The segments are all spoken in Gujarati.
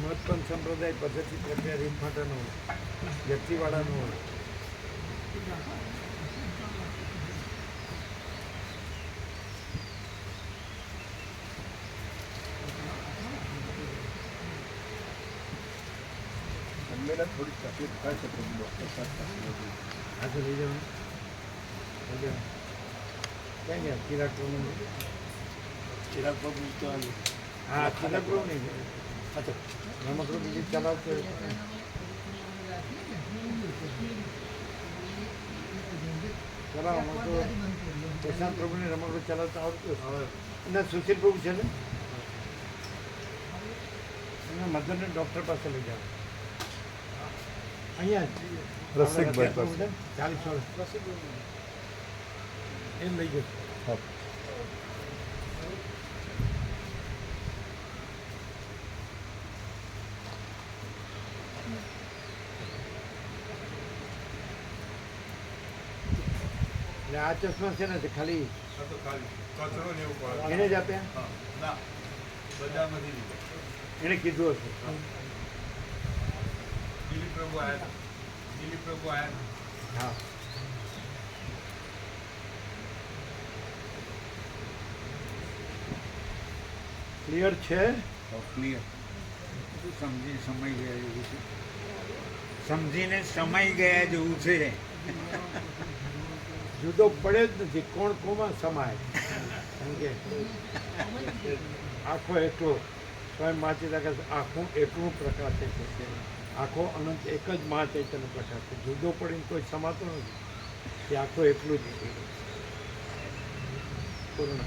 મહત્તમ સંપ્રદાય પદ્ધતિ પ્રક્રિયા રીત માટેનો વ્યક્તિવાળાનો હોય. થોડી તકલીફ થાય છે ડૉક્ટર સાથે આજે લઈ જવાનું ક્યાં ગયા ચિરાગ પ્રભુ? ચિરાગ બાબુ તો હા ચિરાગ પ્રભુ નહીં રમકડું બીજી ચલાવતો ચલાવવામાં તો પ્રશાંત પ્રભુને રમકડું ચલાવતા આવડતું હવે અને સુશીલ પ્રભુ છે ને એના મધરને ડૉક્ટર પાસે લઈ જાઓ. અહીંયા રસિકભાઈ પાસે 40 વર્ષ એમ લઈ જશે. એટલે આ ચશ્મા છે ને તે ખાલી એને જ આપ્યા એને કીધું હશે. હા ક્લિયર છે. ક્લિયર સમજી સમય ગયા જેવું છે. સમજીને સમય ગયા જેવું છે. જુદો પડે જ નથી કોણ કોમાં સમાય. સમજે આખો એટલો સ્વયં મા ચિદાકાશ આખું એટલું પ્રકાશે છે. આખો અનંત એક જ મા ચૈતન્ય પ્રકાશ છે. જુદો પડીને કોઈ સમાતો નથી. એ આખો એટલું જ છે પૂર્ણ.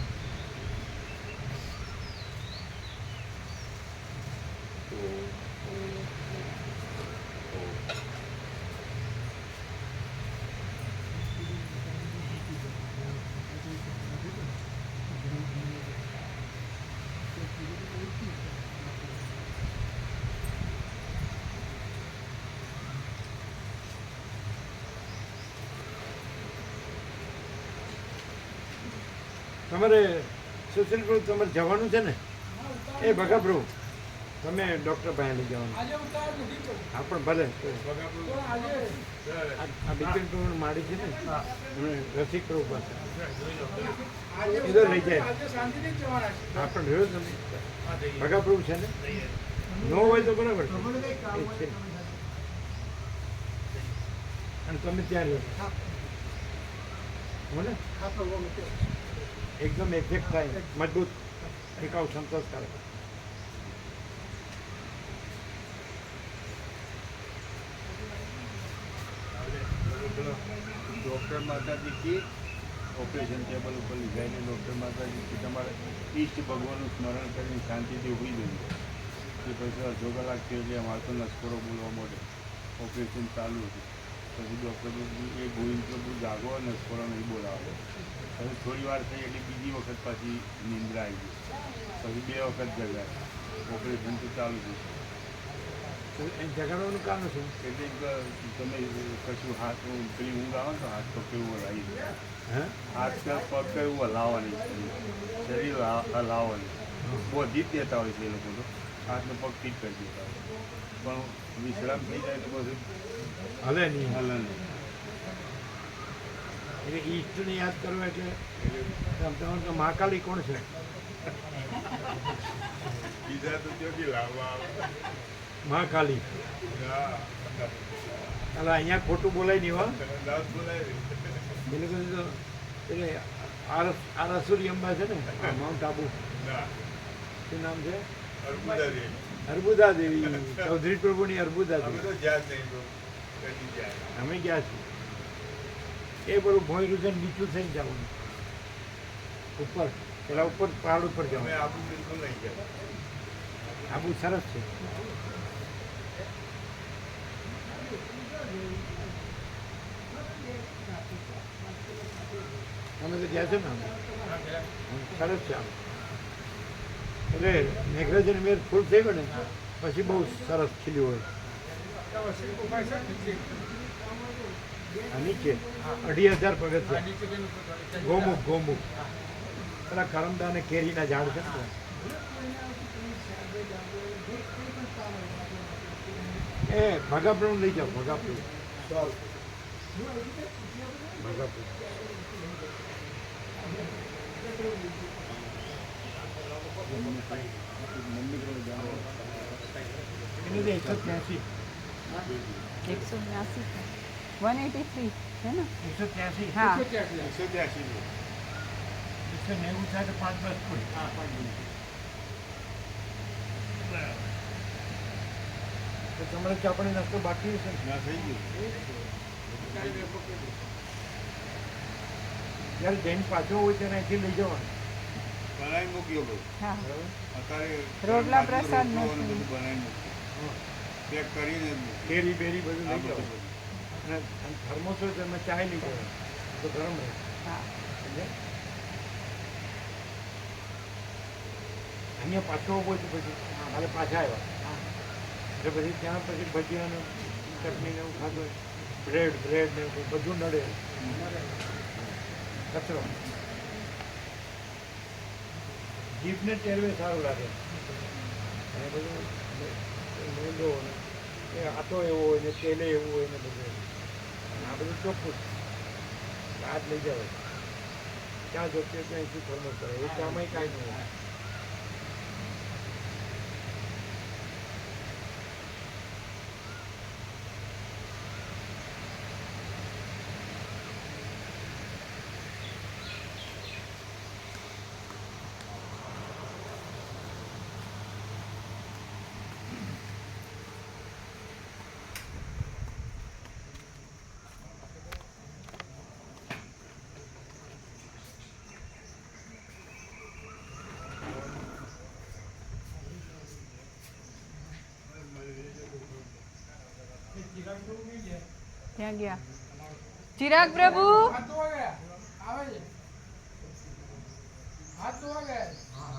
તમારે સુશીલ પ્રભુ તમારે જવાનું છે ને એ ભગા પ્રભુ તમે ડૉક્ટર પાસે લઈ જવાનું. હા પણ ભલે આ બિપિન પ્રભુ માડી છે ને રસિક પ્રભુ પાસે એ તો લઈ જાય. હા પણ રહ્યો તમે ભગા પ્રભુ છે ને ન હોય તો બરાબર છે અને તમે ત્યાં રહ્યો હો ને એકદમ એક્ઝેક્ટ થાય મજબૂત ટીકાઉ સંતોષકારક. ડૉક્ટર માતાજી કી ઓપરેશન ટેબલ ઉપર લીધાઈને ડૉક્ટર માતાજી કી તમારે ઈષ્ટ ભગવાનનું સ્મરણ કરીને શાંતિથી હોઈ જવું. કે પછી અડધો કલાક થયો એટલે અમારે તો નસકોરો બોલવા મળે. ઓપરેશન ચાલુ હતું પછી ડૉક્ટર એ ગોવિંદ પ્રભુ જાગો નસકોરો નહીં બોલાવો. પછી થોડી વાર થઈ એટલે બીજી વખત પાછી નિંદ્રા આવી ગઈ. પછી 2 વખત જગાય. ઓપરેશન તો ચાલુ થયું. જગાડવાનું કારણ શું? એટલે તમે કશું હાથ પેલી ઊંઘ આવે ને તો હાથ પગ કેવું હલાવી દે. હે હાથ પગ કેવું હલાવવાની શરીર હલાવવાની બોધી જ દેતા હોય છે એ લોકો તો હાથને પગ ફીટ કરી દેતા હોય પણ વિશ્રામ થઈ જાય તો બધું હલે નહીં. હલે નહીં. એટલે ઈષ્ટને યાદ કરવું એટલે તમારે તો મહાકાલી કોણ છે? બીજા તો ત્યાંથી લાવવા આવે. મહાકાલી એટલે અહીંયા ખોટું બોલાય નહીં. હો એટલે તો એટલે આ રસુરી અંબા છે ને માઉન્ટ આબુ શું નામ છે? અર્બુદા દેવી ચૌધરી પ્રભુની અર્બુદા દેવી અમે ગયા છીએ. એ બધું ભોંયરું છે નીચું થઈને જવાનું ઉપર પેલા ઉપર પહાડ ઉપર જવાનું. આબુ સરસ છે. અમે તો ગયા છે ને સરસ છે આમ. એટલે મેઘરાજની મેર ફૂલ થઈ ગયો ને પછી બહુ સરસ ખીલ્યું હોય. આ નીચે 2,500 પગથિયાં ગોમુખ પેલા કરમદા અને કેરીના ઝાડ છે ને એ ભગાપુર લઈ જાઓ, ભગાપુર ભગાપુર એની તો 183 183 183 है ना 183 हाँ 183 190 થાય તો 5-10 ફૂટ. હા 5 ફૂટ. તો તમારે ચાપણી નાસ્તો બાકી હશે ને? ના થઈ ગયું જ્યારે જઈને પાછો હોય ત્યારે અહીંથી લઈ જવાનું. બનાવી મૂક્યો બધું हाँ અત્યારે રોટલા પ્રસાદ રોટલો નથી. બધું બનાવી મૂક્યું પેક કરીને જ મૂક્યું. કેરી બેરી બધું આ લઈ બધું જવાનું. અને થર્મોસ હોય તો એમાં ચાય લઈ જવાનું તો ગરમ રહે. हाँ સમજ્યા? અહીંયા પાછો હોય તો પછી મારે પાછા આવ્યા એટલે પછી ત્યાં પછી ભજીયા ને ચટણી ને એવું ખાધું હોય. બ્રેડ ને એવું બધું નડે કચરો. જીભને ટેરવે સારું લાગે અને બધું મેંદો ને એ આટો એવો હોય ને તેલે એવું હોય ને બધું અને આ બધું ચોખ્ખું હાથ લઈ જાવ ક્યાં જોશે ત્યાં શું થર્મોસ કરે એ ચામાં કાંઈ નહીં હોય. ત્યાં ગયા ચિરાગ પ્રભુ હાથ ધોવા ગયા.